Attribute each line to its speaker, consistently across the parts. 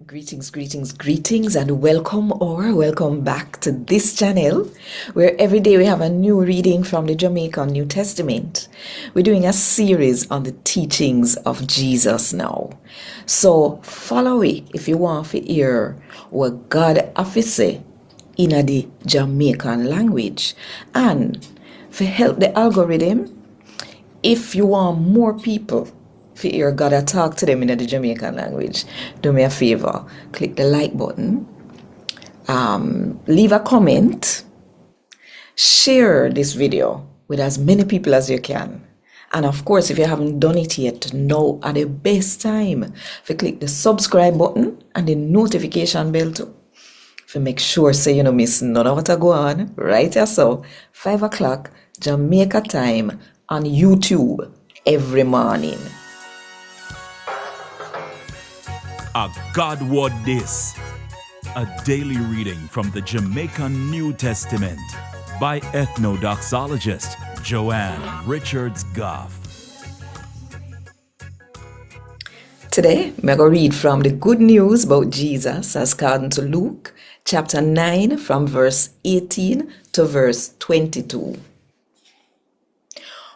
Speaker 1: Greetings, and welcome back to this channel where every day we have a new reading from the Jamaican New Testament. We're doing a series on the teachings of Jesus now. So follow it if you want to hear what God has to say in the Jamaican language. And to help the algorithm, if you want more people to hear God talk to them in the Jamaican language, do me a favor, click the like button, leave a comment, share this video with as many people as you can. And of course, if you haven't done it yet, now at the best time to click the subscribe button and the notification bell too, to make sure so you don't miss none of what I go on right here. So 5 o'clock Jamaica time on YouTube every morning.
Speaker 2: A God Word This, a daily reading from the Jamaican New Testament by Ethnodoxologist Richards Goffe.
Speaker 1: Today, I'm going to read from the good news about Jesus as according to Luke chapter 9 from verse 18 to verse 22.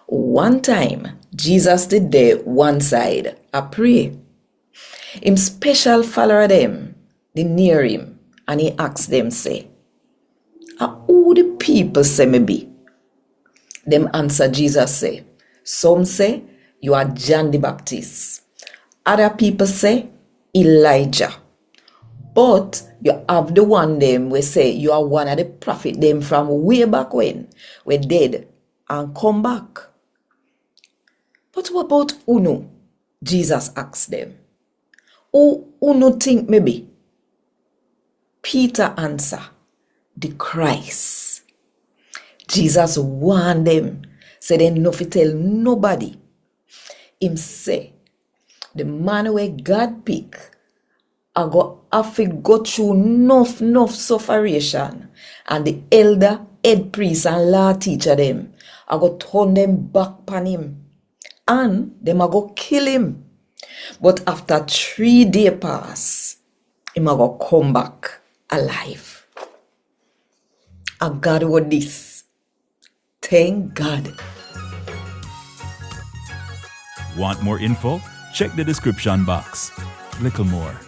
Speaker 1: One time, Jesus did there one side a pray. Him special follower them, they near him, and he asked them, say, who the people say me be? Them answer Jesus say, some say, you are John the Baptist. Other people say, Elijah. But you have the one them we say, you are one of the prophet them from way back when, we dead and come back. But what about Uno? Jesus asked them. Who no think maybe? Peter answer, the Christ. Jesus warned them, said they no fit tell nobody. Him say, the man where God pick, I go have to go through enough sufferation, and the elder, head priest and law teacher them, I go turn them back upon him, and them I go kill him. But after 3 days pass, him a go come back alive. A God Word This. Thank God.
Speaker 2: Want more info? Check the description box. Little more.